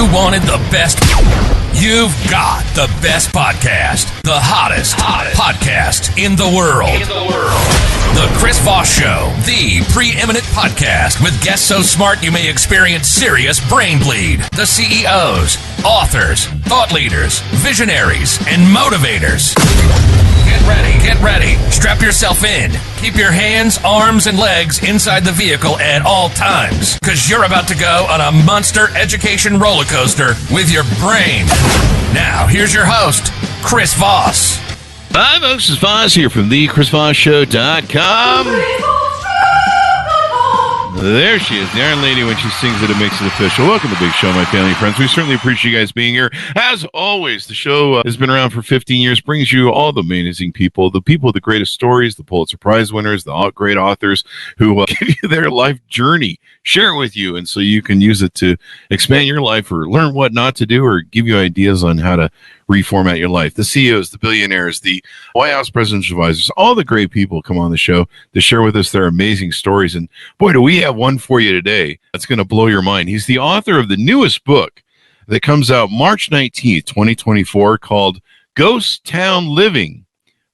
you wanted the best, you've got the best podcast, the hottest podcast in the world. The Chris Voss Show, the preeminent podcast with guests so smart you may experience serious brain bleed. The CEOs, authors, thought leaders, visionaries, and motivators. Get ready. Strap yourself in. Keep your hands, arms, and legs inside the vehicle at all times, because you're about to go on a monster education roller coaster with your brain. Now, here's your host, Chris Voss. Hi, folks. It's Voss here from thechrisvossshow.com. There she is, the Iron Lady. When she sings it, it makes it official. Welcome to the big show, my family and friends. We certainly appreciate you guys being here. As always, the show has been around for 15 years, brings you all the amazing people with the greatest stories, the Pulitzer Prize winners, the great authors who give you their life journey, share it with you, and so you can use it to expand your life or learn what not to do or give you ideas on how to reformat your life. The CEOs, the billionaires, the White House presidential advisors, all the great people come on the show to share with us their amazing stories. And boy, do we have one for you today that's going to blow your mind. He's the author of the newest book that comes out March 19th, 2024, called Ghost Town Living,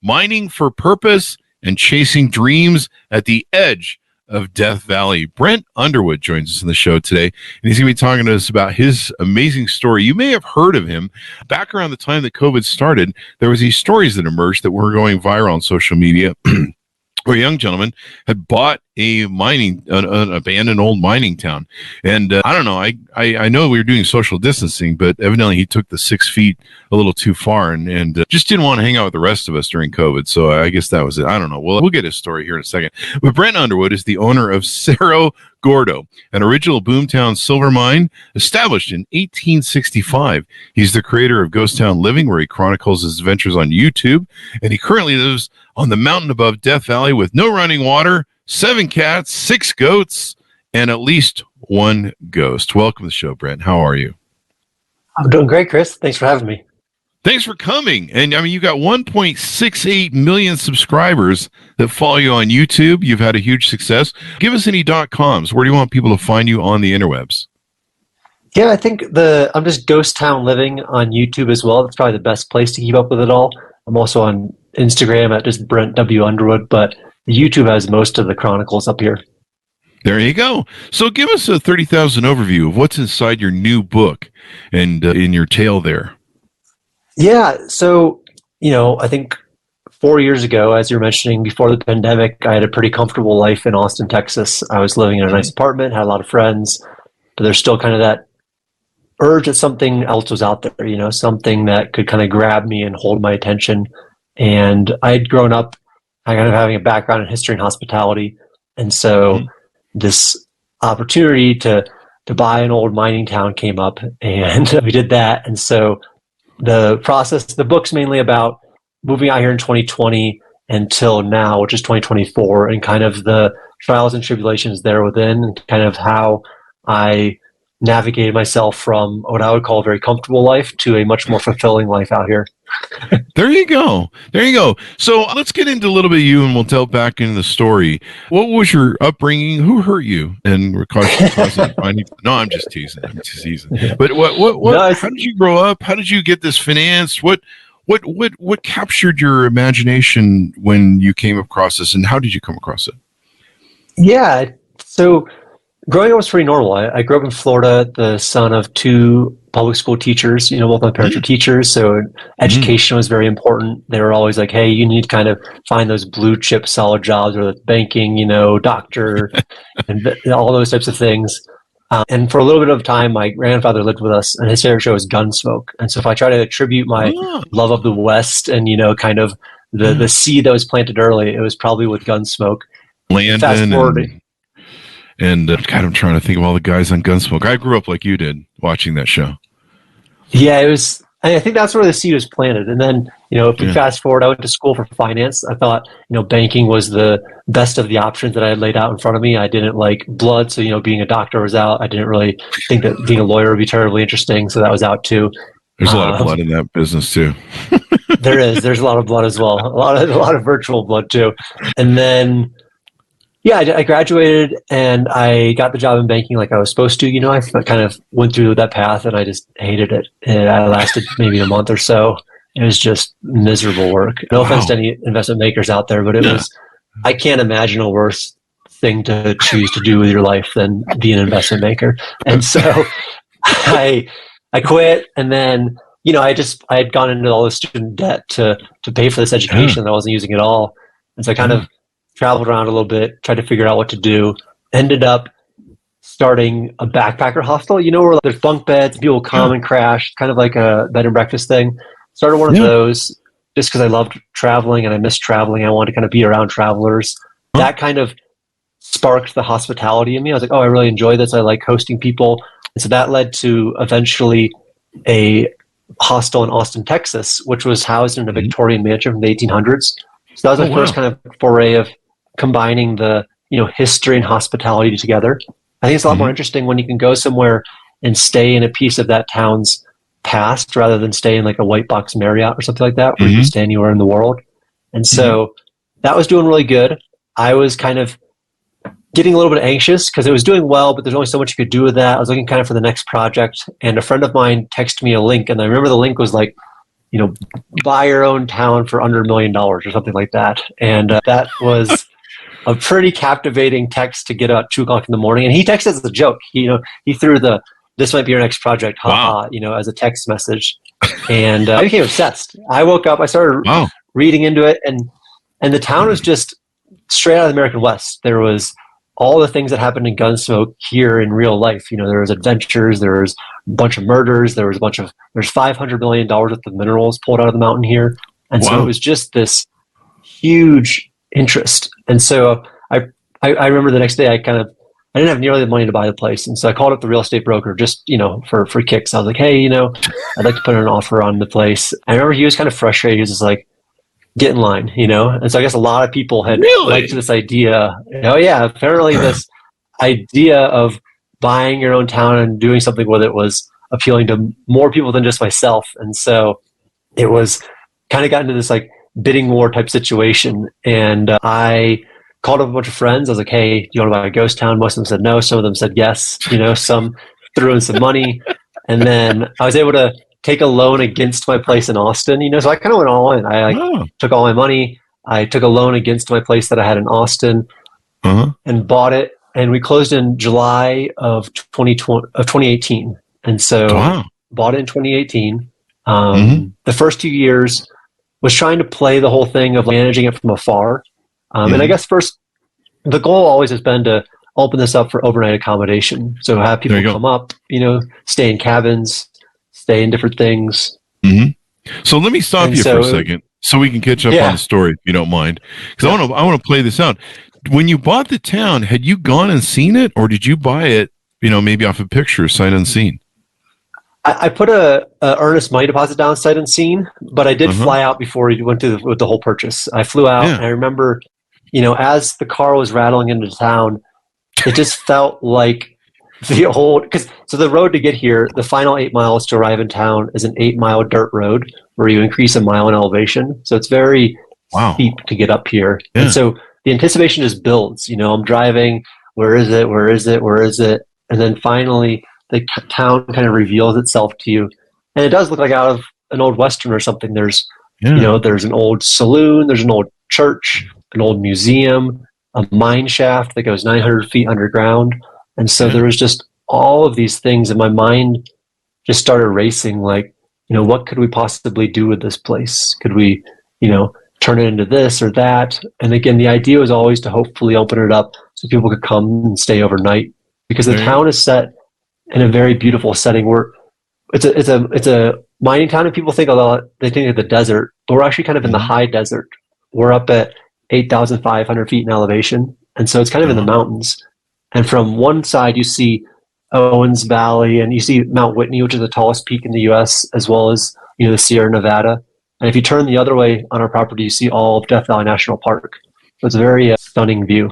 Mining for Purpose and Chasing Dreams at the Edge of Death Valley. Brent Underwood joins us on the show today, and he's going to be talking to us about his amazing story. You may have heard of him. Back around the time that COVID started, there was these stories that emerged that were going viral on social media where a young gentleman had bought an abandoned old mining town. And I don't know, I know we were doing social distancing, but evidently he took the 6 feet a little too far and just didn't want to hang out with the rest of us during COVID. So I guess that was it. I don't know. We'll get his story here in a second. But Brent Underwood is the owner of Cerro Gordo, an original boomtown silver mine established in 1865. He's the creator of Ghost Town Living, where he chronicles his adventures on YouTube. And he currently lives on the mountain above Death Valley with no running water, 7 cats, 6 goats, and at least 1 ghost. Welcome to the show, Brent. How are you? I'm doing great, Chris. Thanks for having me. Thanks for coming. And I mean, you got 1.68 million subscribers that follow you on YouTube. You've had a huge success. Give us any .coms. Where do you want people to find you on the interwebs? Yeah, I think I'm just Ghost Town Living on YouTube as well. That's probably the best place to keep up with it all. I'm also on Instagram at just Brent W. Underwood, but YouTube has most of the chronicles up here. There you go. So give us a 30,000 overview of what's inside your new book and in your tale there. Yeah, so, I think 4 years ago, as you're mentioning, before the pandemic, I had a pretty comfortable life in Austin, Texas. I was living in a nice apartment, had a lot of friends, but there's still kind of that urge that something else was out there, something that could kind of grab me and hold my attention. And I'd grown up kind of having a background in history and hospitality. And so this opportunity to buy an old mining town came up, and we did that. And so the book's mainly about moving out here in 2020 until now, which is 2024, and kind of the trials and tribulations there within, and kind of how I navigated myself from what I would call a very comfortable life to a much more fulfilling life out here. There you go. So let's get into a little bit of you, and we'll delve back into the story. What was your upbringing? Who hurt you? And no, I'm just teasing. But what? How did you grow up? How did you get this financed? What captured your imagination when you came across this, and how did you come across it? Yeah. So growing up was pretty normal. I grew up in Florida, the son of 2 public school teachers. Both my parents were teachers, so education was very important. They were always like, hey, you need to kind of find those blue chip solid jobs, whether it's banking, doctor, and all those types of things. And for a little bit of time, my grandfather lived with us, and his favorite show was Gunsmoke. And so if I try to attribute my love of the West and, kind of the seed that was planted early, it was probably with Gunsmoke. Landon Fast forward. And God, I'm trying to think of all the guys on Gunsmoke. I grew up like you did, watching that show. Yeah, it was. I think that's where the seed was planted. And then, if we fast forward, I went to school for finance. I thought, banking was the best of the options that I had laid out in front of me. I didn't like blood, so, being a doctor was out. I didn't really think that being a lawyer would be terribly interesting, so that was out too. There's a lot of blood in that business too. There is. There's a lot of blood as well. A lot of virtual blood too. And then Yeah, I graduated and I got the job in banking like I was supposed to. I kind of went through that path and I just hated it. And I lasted maybe a month or so. It was just miserable work. No offense to Wow. any investment makers out there, but Yeah. I can't imagine a worse thing to choose to do with your life than be an investment maker. And so I, I quit and then, I had gone into all this student debt to pay for this Yeah. education that I wasn't using at all. And so I kind Yeah. of traveled around a little bit, tried to figure out what to do, ended up starting a backpacker hostel, where there's bunk beds, people come Yeah. and crash, kind of like a bed and breakfast thing. Started one of Yeah. those just because I loved traveling and I missed traveling. I wanted to kind of be around travelers. Huh? That kind of sparked the hospitality in me. I was like, oh, I really enjoy this. I like hosting people. And so that led to eventually a hostel in Austin, Texas, which was housed in a Victorian mansion from the 1800s. So that was my first kind of foray of combining the history and hospitality together. I think it's a lot more interesting when you can go somewhere and stay in a piece of that town's past rather than stay in like a white box Marriott or something like that, where you can stay anywhere in the world. And so that was doing really good. I was kind of getting a little bit anxious because it was doing well, but there's only so much you could do with that. I was looking kind of for the next project, and a friend of mine texted me a link, and I remember the link was like, buy your own town for under $1 million or something like that. And that was a pretty captivating text to get about 2 o'clock in the morning. And he texted as a joke. He threw this might be your next project, haha, as a text message. And I became obsessed. I woke up, I started reading into it, and the town was just straight out of the American West. There was all the things that happened in Gunsmoke here in real life. There was adventures, there was a bunch of murders, there's $500 million worth of minerals pulled out of the mountain here. And so it was just this huge interest. And so I remember the next day I didn't have nearly the money to buy the place. And so I called up the real estate broker just, for kicks. I was like, hey, I'd like to put in an offer on the place. I remember he was kind of frustrated. He was just like, get in line, And so I guess a lot of people had liked this idea. Oh yeah, apparently this idea of buying your own town and doing something with it was appealing to more people than just myself. And so it was kind of got into this like bidding war type situation. And I called up a bunch of friends. I was like, hey, do you want to buy a ghost town? Most of them said no. Some of them said yes. Some threw in some money. And then I was able to take a loan against my place in Austin, so I kind of went all in. I took all my money. I took a loan against my place that I had in Austin and bought it. And we closed in July of 2018. And so bought it in 2018. The first 2 years was trying to play the whole thing of managing it from afar. And I guess first, the goal always has been to open this up for overnight accommodation. So have people come up, stay in cabins, stay in different things. So let me stop you for a second so we can catch up on the story, if you don't mind. Because I want to play this out. When you bought the town, had you gone and seen it, or did you buy it, maybe off a picture, sight unseen? I put a earnest money deposit down sight unseen, but I did fly out before we went with the whole purchase. I flew out, and I remember, as the car was rattling into town, it just felt like so the road to get here, the final 8 miles to arrive in town is an 8-mile dirt road where you increase a mile in elevation. So it's very steep to get up here. Yeah. And so the anticipation just builds. I'm driving. Where is it? Where is it? Where is it? And then finally, the town kind of reveals itself to you, and it does look like out of an old Western or something. There's, there's an old saloon, there's an old church, an old museum, a mine shaft that goes 900 feet underground. And so there was just all of these things, and my mind just started racing. Like, what could we possibly do with this place? Could we, turn it into this or that? And again, the idea was always to hopefully open it up so people could come and stay overnight, because the town is set in a very beautiful setting where it's a mining town, and people think they think of the desert, but we're actually kind of in the high desert. We're up at 8,500 feet in elevation, and so it's kind of in the mountains. And from one side, you see Owens Valley, and you see Mount Whitney, which is the tallest peak in the U.S., as well as the Sierra Nevada. And if you turn the other way on our property, you see all of Death Valley National Park. So it's a very stunning view.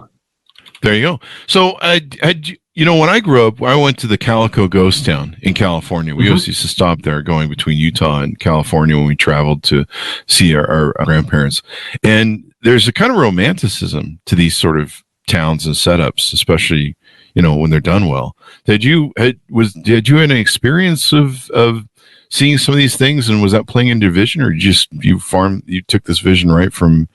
There you go. So, when I grew up, I went to the Calico Ghost Town in California. We always used to stop there going between Utah and California when we traveled to see our grandparents. And there's a kind of romanticism to these sort of towns and setups, especially, when they're done well. Did you have an experience of seeing some of these things, and was that playing into vision, or you took this vision right from,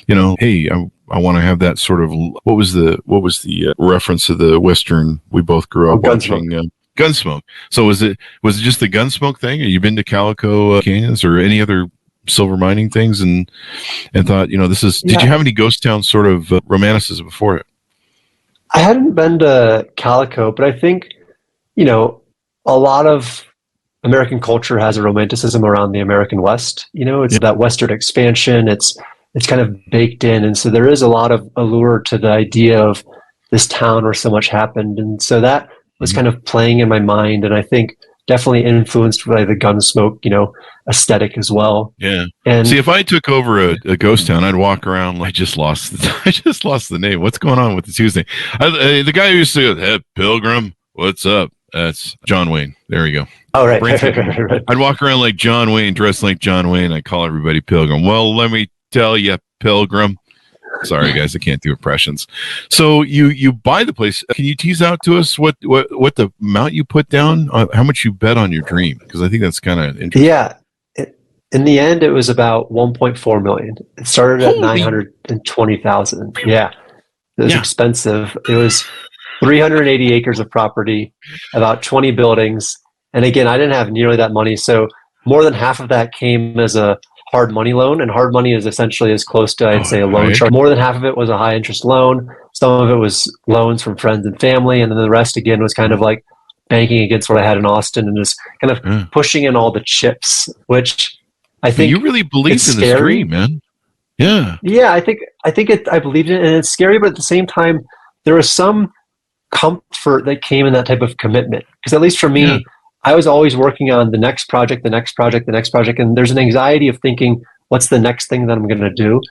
hey, I want to have that sort of, what was the reference of the Western we both grew up watching? Gunsmoke. So was it just the Gunsmoke thing? Have you been to Calico Canyons or any other silver mining things and thought, this is, did you have any ghost town sort of romanticism before it? I hadn't been to Calico, but I think, a lot of American culture has a romanticism around the American West. It's that Western expansion. It's kind of baked in. And so there is a lot of allure to the idea of this town where so much happened. And so that was kind of playing in my mind. And I think definitely influenced by the Gunsmoke, aesthetic as well. Yeah. And see, if I took over a ghost town, I'd walk around like I just lost the name. What's going on with the Tuesday? The guy who used to go, hey, Pilgrim, what's up? That's John Wayne. There you go. Oh, right. Right. I'd walk around like John Wayne, dressed like John Wayne. I call everybody Pilgrim. Well, let me tell you, Pilgrim. Sorry, guys, I can't do impressions. So you buy the place. Can you tease out to us what the amount you put down, how much you bet on your dream? Because I think that's kind of interesting. Yeah. In the end, it was about 1.4 million. It started at 920,000. Yeah. It was expensive. It was 380 acres of property, about 20 buildings. And again, I didn't have nearly that money. So more than half of that came as a hard money loan. And hard money is essentially as close to, I'd say, a loan shark. More than half of it was a high interest loan. Some of it was loans from friends and family. And then the rest, again, was kind of like banking against what I had in Austin and just kind of pushing in all the chips, which I think you really believed in this dream, man. Yeah. Yeah, I believed in it, and it's scary, but at the same time, there was some comfort that came in that type of commitment. Because at least for me, I was always working on the next project, and there's an anxiety of thinking, what's the next thing that I'm going to do?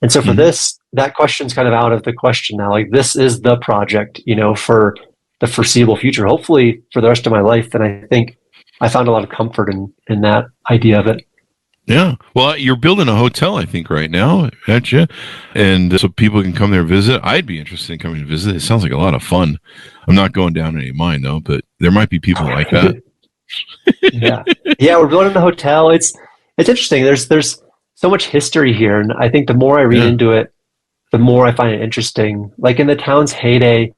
And so for this, that question's kind of out of the question now. Like, this is the project, for the foreseeable future, hopefully for the rest of my life. And I think I found a lot of comfort in that idea of it. Yeah. Well, you're building a hotel, I think, right now, aren't you? And so people can come there and visit. I'd be interested in coming to visit. It sounds like a lot of fun. I'm not going down any of mine, though, but there might be people like that. Yeah, we're building the hotel. It's interesting. There's so much history here, and I think the more I read into it, the more I find it interesting. Like in the town's heyday,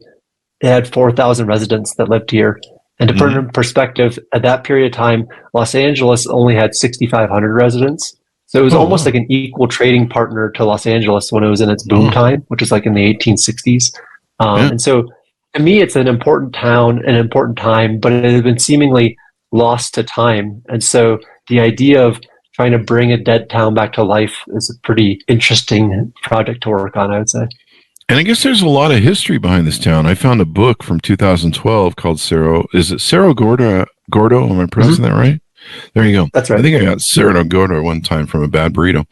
it had 4,000 residents that lived here. And to put it in perspective, at that period of time, Los Angeles only had 6,500 residents. So it was almost like an equal trading partner to Los Angeles when it was in its boom time, which was like in the 1860s. And so to me, it's an important town, an important time, but it had been seemingly lost to time. And so the idea of trying to bring a dead town back to life is a pretty interesting project to work on, I would say. And I guess there's a lot of history behind this town. I found a book from 2012 called Cerro Gordo? Am I pronouncing that right? There you go. That's right. I think I got Cerro Gordo one time from a bad burrito.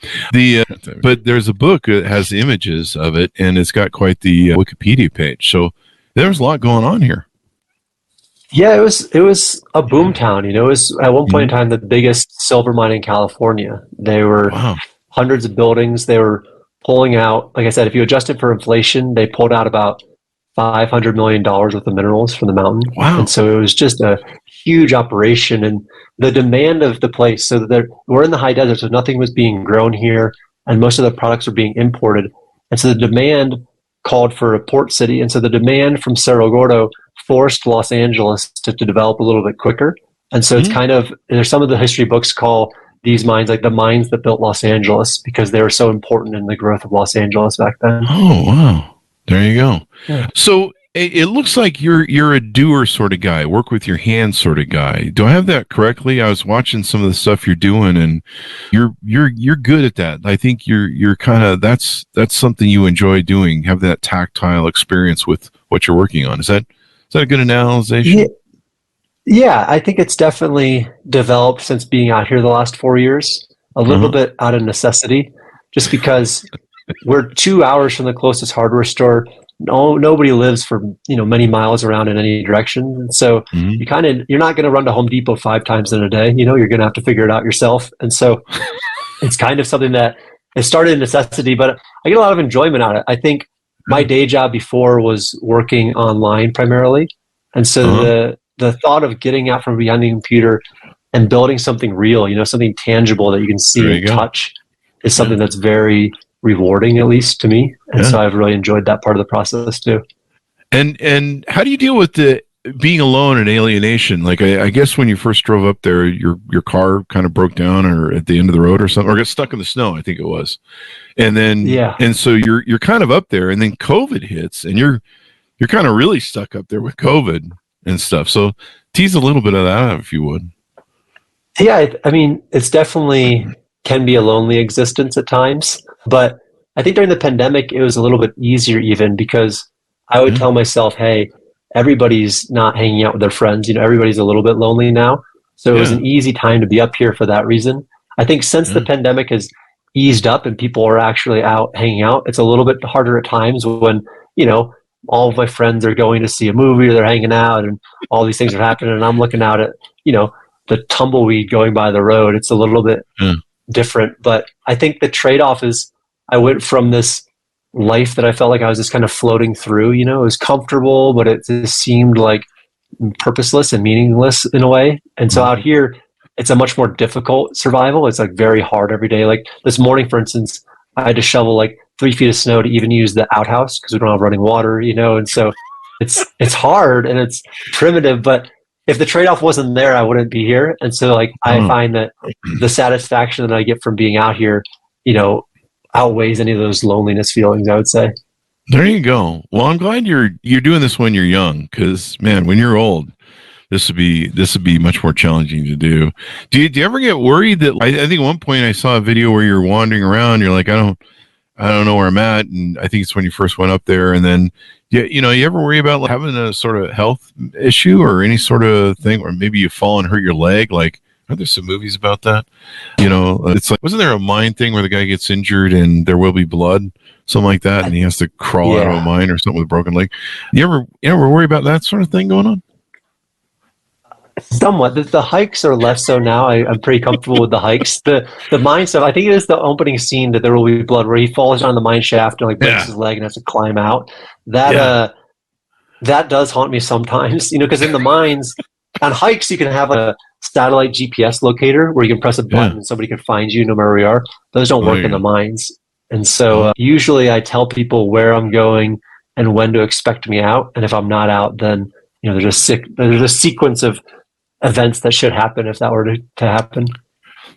But there's a book that has images of it, and it's got quite the Wikipedia page. So there's a lot going on here. Yeah, it was a boom town. It was at one point in time the biggest silver mine in California. They were hundreds of buildings. They were pulling out, like I said, if you adjust it for inflation, they pulled out about $500 million worth of minerals from the mountain. Wow. And so it was just a huge operation. And the demand of the place, so that we're in the high desert, so nothing was being grown here, and most of the products were being imported. And so the demand called for a port city. And so the demand from Cerro Gordo forced Los Angeles to develop a little bit quicker. And so it's kind of, there's some of the history books call these mines like the mines that built Los Angeles, because they were so important in the growth of Los Angeles back then. Oh, wow. There you go. Yeah. So it looks like you're a doer sort of guy, work with your hands sort of guy. Do I have that correctly? I was watching some of the stuff you're doing, and you're good at that. I think you're kind of, that's something you enjoy doing, have that tactile experience with what you're working on. Is that a good analysis? Yeah, I think it's definitely developed since being out here the last 4 years, a little bit out of necessity, just because we're 2 hours from the closest hardware store. Nobody lives for many miles around in any direction. And so you're not going to run to Home Depot 5 times in a day. You're going to have to figure it out yourself. And so it's kind of something that it started in necessity, but I get a lot of enjoyment out of it. I think my day job before was working online primarily. And so the thought of getting out from behind the computer and building something real, something tangible that you can see and touch is something that's very rewarding, at least to me. And so I've really enjoyed that part of the process too. And how do you deal with the being alone and alienation? Like, I guess when you first drove up there, your car kind of broke down or at the end of the road or something, or got stuck in the snow, I think it was. And then, and so you're kind of up there, and then COVID hits, and you're kind of really stuck up there with COVID and stuff. So tease a little bit of that out, if you would. Yeah, I mean, it's definitely can be a lonely existence at times, but I think during the pandemic, it was a little bit easier even because I would tell myself, hey, everybody's not hanging out with their friends. Everybody's a little bit lonely now. So it was an easy time to be up here for that reason. I think since the pandemic has eased up and people are actually out hanging out, it's a little bit harder at times when, all of my friends are going to see a movie or they're hanging out and all these things are happening. And I'm looking out at, the tumbleweed going by the road. It's a little bit different, but I think the trade-off is I went from this life that I felt like I was just kind of floating through, it was comfortable, but it just seemed like purposeless and meaningless in a way. And so out here, it's a much more difficult survival. It's like very hard every day. Like this morning, for instance, I had to shovel like 3 feet of snow to even use the outhouse because we don't have running water, and so it's hard and it's primitive, but if the trade-off wasn't there, I wouldn't be here. And so like I find that the satisfaction that I get from being out here, outweighs any of those loneliness feelings, I would say. There you go. Well, I'm glad you're doing this when you're young, because man, when you're old, this would be much more challenging to do. Do you ever get worried that I think at one point I saw a video where you're wandering around, you're like, I don't know where I'm at, and I think it's when you first went up there, and then you ever worry about like, having a sort of health issue or any sort of thing, or maybe you fall and hurt your leg, like. Are there some movies about that? It's like, wasn't there a mine thing where the guy gets injured and there will be blood, something like that, and he has to crawl out of a mine or something with a broken leg? You ever worry about that sort of thing going on? Somewhat. The hikes are less so now. I'm pretty comfortable with the hikes. The mine stuff, I think it is the opening scene that There Will Be Blood, where he falls down the mine shaft and like breaks his leg and has to climb out. That does haunt me sometimes, because in the mines, on hikes, you can have a satellite GPS locator where you can press a button and somebody can find you no matter where you are. Those don't work in the mines. And so usually I tell people where I'm going and when to expect me out. And if I'm not out, then there's a sequence of events that should happen if that were to happen.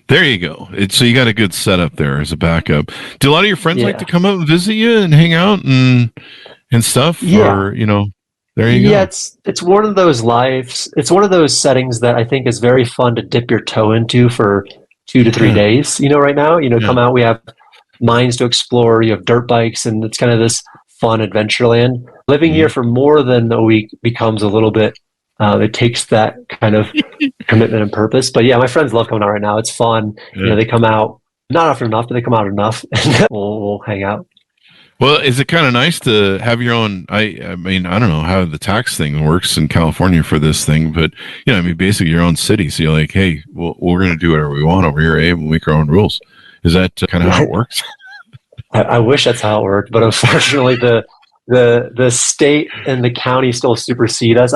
There you go. So you got a good setup there as a backup. Do a lot of your friends like to come up and visit you and hang out and stuff? Yeah. Or, there you go. Yeah, it's one of those lives. It's one of those settings that I think is very fun to dip your toe into for 2 to 3 days. Right now, come out. We have mines to explore. You have dirt bikes, and it's kind of this fun adventure land. Living here for more than a week becomes a little bit. It takes that kind of commitment and purpose. But yeah, my friends love coming out right now. It's fun. They come out not often enough, but they come out enough, and we'll hang out. Well, is it kind of nice to have your own? I mean, I don't know how the tax thing works in California for this thing, but basically your own city. So you're like, hey, we're going to do whatever we want over here. We'll make our own rules. Is that kind of how it works? I wish that's how it worked, but unfortunately, the state and the county still supersede us.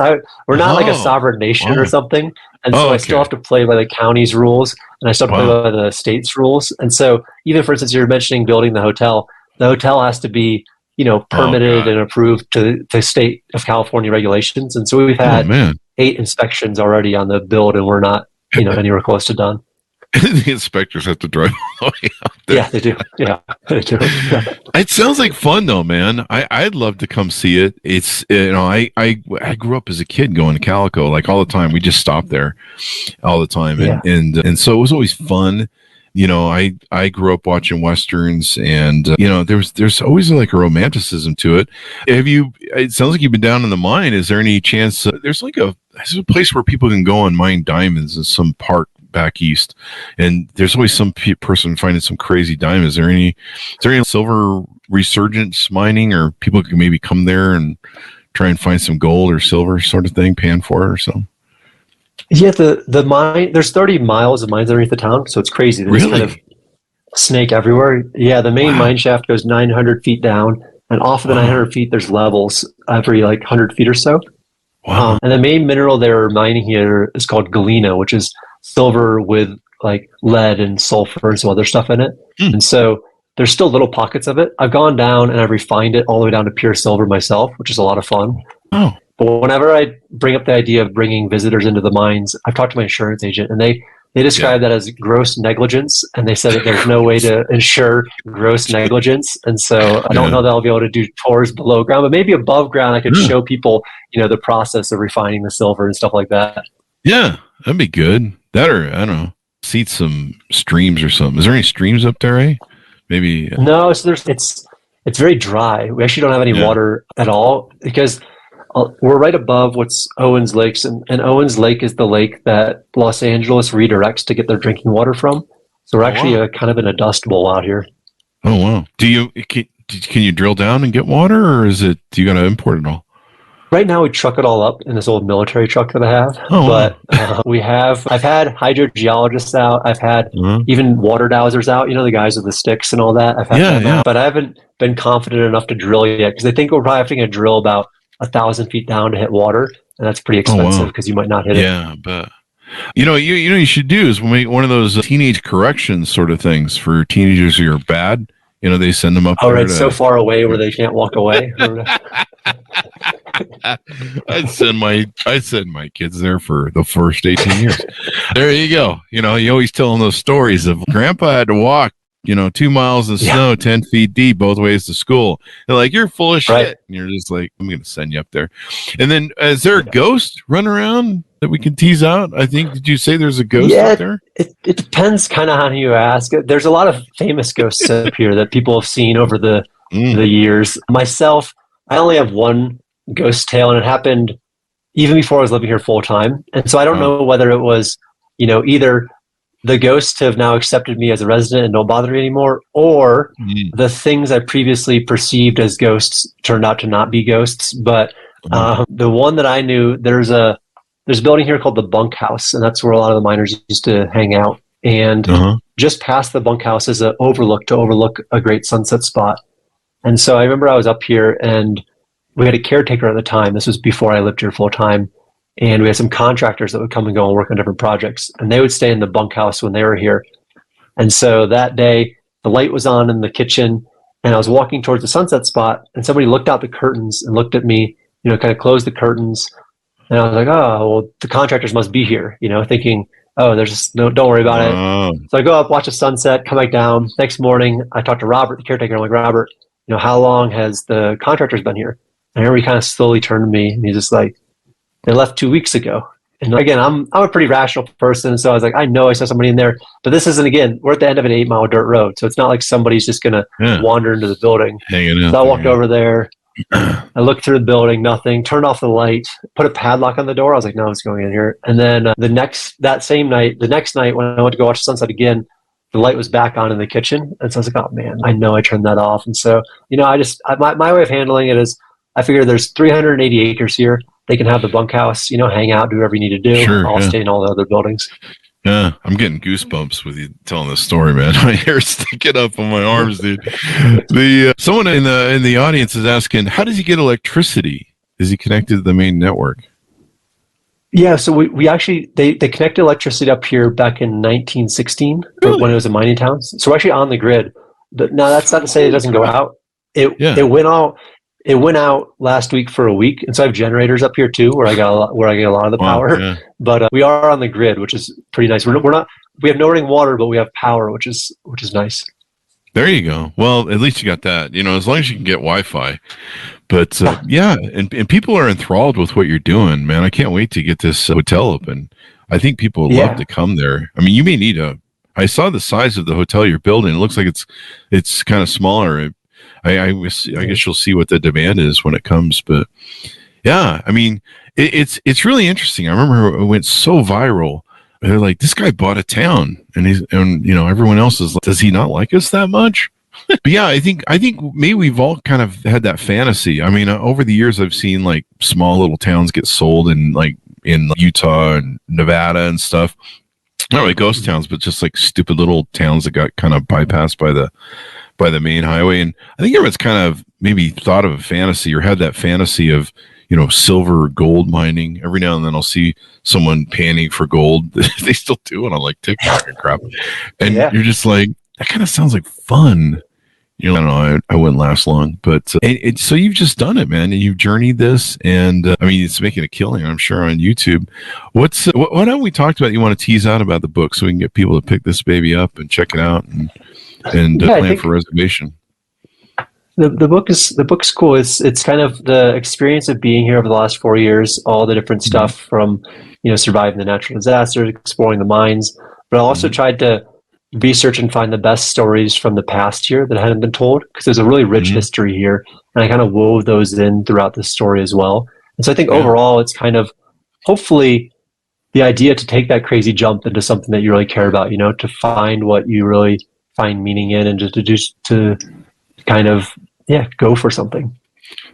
We're not like a sovereign nation or something, and so I still have to play by the county's rules, and I still have to play by the state's rules. And so, even for instance, you're mentioning building the hotel. The hotel has to be, permitted and approved to state of California regulations. And so we've had 8 inspections already on the build, and we're not, anywhere close to done. The inspectors have to drive all the way out there. Yeah, they do. Yeah, they do. It sounds like fun, though, man. I'd love to come see it. It's I grew up as a kid going to Calico like all the time. We just stopped there all the time, and so it was always fun. I grew up watching Westerns, and, there's always like a romanticism to it. It sounds like you've been down in the mine. Is there any chance there's a place where people can go and mine diamonds in some park back east, and there's always some person finding some crazy diamonds. Is there any silver resurgence mining, or people can maybe come there and try and find some gold or silver sort of thing, pan for it or something? Yeah, the mine, there's 30 miles of mines underneath the town, so it's crazy. There's kind of snake everywhere. Yeah, the main mine shaft goes 900 feet down, And off of the 900 feet, there's levels every like 100 feet or so. Wow. And the main mineral they're mining here is called galena, which is silver with like lead and sulfur and some other stuff in it. And so there's still little pockets of it. I've gone down and I've refined it all the way down to pure silver myself, which is a lot of fun. Oh. But whenever I bring up the idea of bringing visitors into the mines, I've talked to my insurance agent, and they describe that as gross negligence, and they said that there's no way to insure gross negligence. And so I don't know that I'll be able to do tours below ground, but maybe above ground I could show people, the process of refining the silver and stuff like that. Yeah, that'd be good. That, or I don't know, seat some streams or something. Is there any streams up there, eh? Maybe. No, so it's very dry. We actually don't have any water at all because we're right above what's Owens Lakes, and Owens Lake is the lake that Los Angeles redirects to get their drinking water from. So we're actually kind of in a dust bowl out here. Oh wow! Can you drill down and get water, or do you got to import it all? Right now, we truck it all up in this old military truck that I have. I've had hydrogeologists out. I've had even water dowsers out. The guys with the sticks and all that. I've had them out, but I haven't been confident enough to drill yet because I think we're probably having to drill about 1,000 feet down to hit water, and that's pretty expensive because you might not hit it. Yeah, but you should do is make one of those teenage corrections sort of things for teenagers who are bad. They send them up. Oh, right, so far away where they can't walk away. I'd send my kids there for the first 18 years. There you go. You always tell them those stories of Grandpa had to walk 2 miles of snow, 10 feet deep, both ways to school. They're like, you're full of shit. Right. And you're just like, I'm going to send you up there. And then is there a ghost running around that we can tease out? I think, did you say there's a ghost up there? It depends kind of how you ask. There's a lot of famous ghosts up here that people have seen over the years. Myself, I only have one ghost tale, and it happened even before I was living here full time. And so I don't know whether it was, either the ghosts have now accepted me as a resident and don't bother me anymore, or the things I previously perceived as ghosts turned out to not be ghosts. But the one that I knew, there's a building here called the bunkhouse, and that's where a lot of the miners used to hang out. And just past the bunkhouse is an overlook to overlook a great sunset spot. And so I remember I was up here, and we had a caretaker at the time. This was before I lived here full time. And we had some contractors that would come and go and work on different projects. And they would stay in the bunkhouse when they were here. And so that day, the light was on in the kitchen, and I was walking towards the sunset spot, and somebody looked out the curtains and looked at me, kind of closed the curtains. And I was like, oh, well, the contractors must be here, thinking, oh, don't worry about it. So I go up, watch the sunset, come back down. Next morning, I talked to Robert, the caretaker. I'm like, Robert, how long has the contractors been here? And I remember he kind of slowly turned to me, and he's just like, they left 2 weeks ago. And again, I'm a pretty rational person, so I was like, I know I saw somebody in there, but this isn't, again, we're at the end of an 8-mile dirt road, so it's not like somebody's just going to wander into the building. So I walked over there, I looked through the building, nothing, turned off the light, put a padlock on the door. I was like, no one's going in here. And then the next night when I went to go watch the sunset again, the light was back on in the kitchen. And so I was like, oh man, I know I turned that off. And so, my way of handling it is I figure there's 380 acres here. They can have the bunkhouse, hang out, do whatever you need to do. Sure, I'll stay in all the other buildings. Yeah, I'm getting goosebumps with you telling this story, man. My hair's sticking up on my arms, dude. Someone in the audience is asking, how does he get electricity? Is he connected to the main network? Yeah, so we actually they connected electricity up here back in 1916 when it was a mining town. So we're actually on the grid. But now that's not to say it doesn't go out. It went out. It went out last week for a week, and so I have generators up here too, where I get a lot of the power. Yeah. But we are on the grid, which is pretty nice. We have no running water, but we have power, which is nice. There you go. Well, at least you got that. As long as you can get Wi-Fi. But and people are enthralled with what you're doing, man. I can't wait to get this hotel open. I think people would love to come there. I mean, you may need I saw the size of the hotel you're building. It looks like it's kind of smaller. I guess you'll see what the demand is when it comes, but yeah, I mean, it's really interesting. I remember it went so viral. They're like, this guy bought a town, and everyone else is like, does he not like us that much? But yeah, I think maybe we've all kind of had that fantasy. I mean, over the years, I've seen like small little towns get sold in Utah and Nevada and stuff. Not really ghost towns, but just like stupid little towns that got kind of bypassed by by the main highway. And I think everyone's kind of maybe thought of a fantasy or had that fantasy of, silver or gold mining. Every now and then I'll see someone panning for gold. They still do it on like TikTok and crap. And you're just like, that kind of sounds like fun. I don't know. I wouldn't last long, but so you've just done it, man, and you've journeyed this, and it's making a killing, I'm sure, on YouTube. What have we talked about? You want to tease out about the book so we can get people to pick this baby up and check it out and plan for reservation. The book's cool. It's kind of the experience of being here over the last 4 years, all the different stuff from surviving the natural disasters, exploring the mines, but I also tried to research and find the best stories from the past year that hadn't been told, because there's a really rich history here, and I kind of wove those in throughout the story as well. And so I think overall it's kind of hopefully the idea to take that crazy jump into something that you really care about, to find what you really find meaning in, and just to kind of go for something.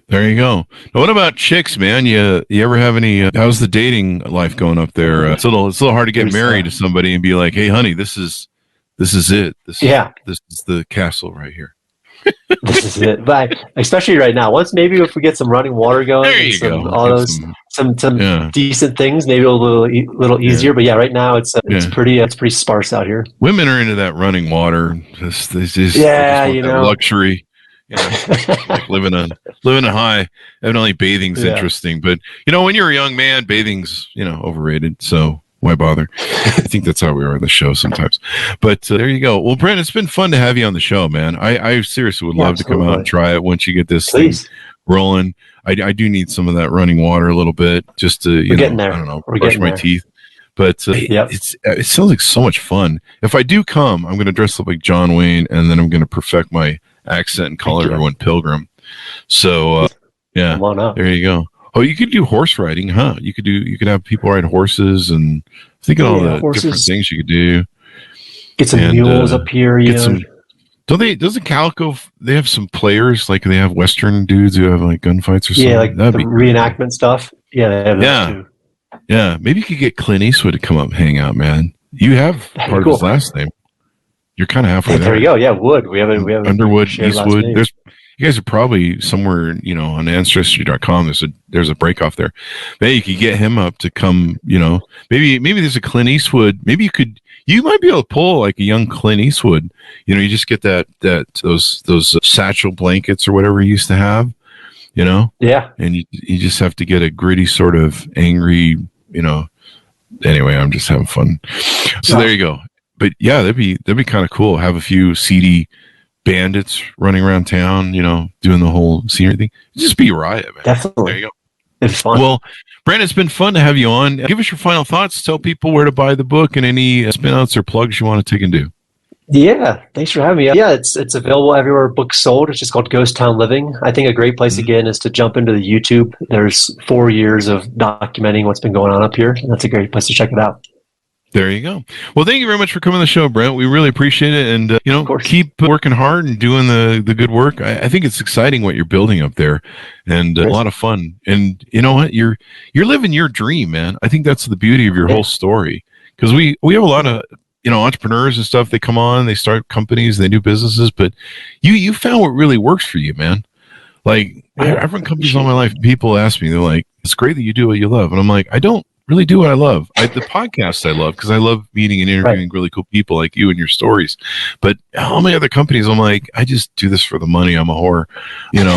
There you go. Now, what about chicks, man? You ever have any? How's the dating life going up there? It's a little hard to get married to somebody and be like, hey, honey, this is it. This is the castle right here. This is it. But especially right now, maybe if we get some running water going, there you go. All those some decent things, maybe a little easier. But right now it's pretty sparse out here. Women are into that running water. This luxury. Like living a high. Evidently, bathing's interesting, but when you're a young man, bathing's overrated. So why bother? I think that's how we are on the show sometimes. But there you go. Well, Brent, it's been fun to have you on the show, man. I seriously would love to come out and try it once you get this thing rolling. I do need some of that running water a little bit just to, getting there. I don't know, brush my teeth. But it sounds like so much fun. If I do come, I'm going to dress up like John Wayne, and then I'm going to perfect my accent and call everyone Pilgrim. So, come on up. There you go. Oh, you could do horse riding, huh? You could have people ride horses, and think of all the different things you could do. Get some mules up here. Doesn't Calico, they have some players, like they have Western dudes who have like gunfights or something? Yeah, like that'd be reenactment stuff. Yeah, they have that too. Yeah, maybe you could get Clint Eastwood to come up and hang out, man. You have part of his last name. You're kind of halfway there. There you go. Yeah, Wood. We have Underwood, Eastwood. You guys are probably somewhere, on ancestry.com. There's a break off there. Maybe you could get him up to come, maybe there's a Clint Eastwood. Maybe you might be able to pull like a young Clint Eastwood. You just get those satchel blankets or whatever he used to have, Yeah. And you just have to get a gritty sort of angry, anyway, I'm just having fun. So there you go. But yeah, that'd be kind of cool. Have a few seedy bandits running around town, doing the whole scenery thing. Just be a riot, man. Definitely. There you go. It's fun. Well, Brent, it's been fun to have you on. Give us your final thoughts. Tell people where to buy the book and any spin-outs or plugs you want to take and do. Yeah, thanks for having me. Yeah, it's available everywhere books sold. It's just called Ghost Town Living. I think a great place again is to jump into the YouTube. There's 4 years of documenting what's been going on up here, and that's a great place to check it out. There you go. Well, thank you very much for coming on the show, Brent. We really appreciate it. And, keep working hard and doing the good work. I think it's exciting what you're building up there, and a lot of fun. And you know what? You're living your dream, man. I think that's the beauty of your whole story. Because we have a lot of, entrepreneurs and stuff. They come on, they start companies, they do businesses, but you found what really works for you, man. Like, I've run companies all my life. People ask me, they're like, it's great that you do what you love. And I'm like, I don't really do what I love. The podcast I love because I love meeting and interviewing really cool people like you and your stories. But all my other companies, I'm like, I just do this for the money. I'm a whore, and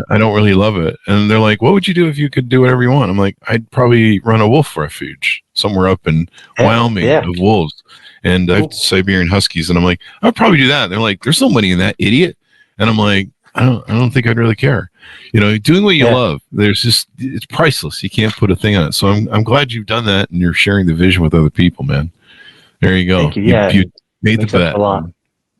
I don't really love it. And they're like, what would you do if you could do whatever you want? I'm like, I'd probably run a wolf refuge somewhere up in Wyoming of wolves. And I have Siberian Huskies. And I'm like, I'd probably do that. And they're like, there's no money in that, idiot. And I'm like, I don't think I'd really care. Doing what you love, it's priceless. You can't put a thing on it. So I'm glad you've done that and you're sharing the vision with other people, man. There you go. Thank you. Yeah. You made the bet. A lot.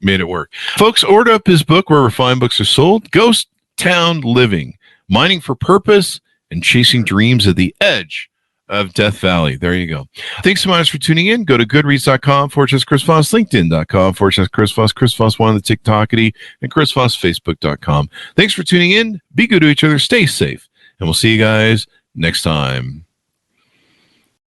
Made it work. Folks, order up his book wherever fine books are sold. Ghost Town Living, Mining for Purpose and Chasing Dreams at the Edge of Death Valley. There you go. Thanks so much for tuning in. Go to goodreads.com/Chris Voss, LinkedIn.com/Chris Voss, Chris Voss one, the TikTokity, and Chris Voss, Facebook.com. Thanks for tuning in. Be good to each other. Stay safe. And we'll see you guys next time.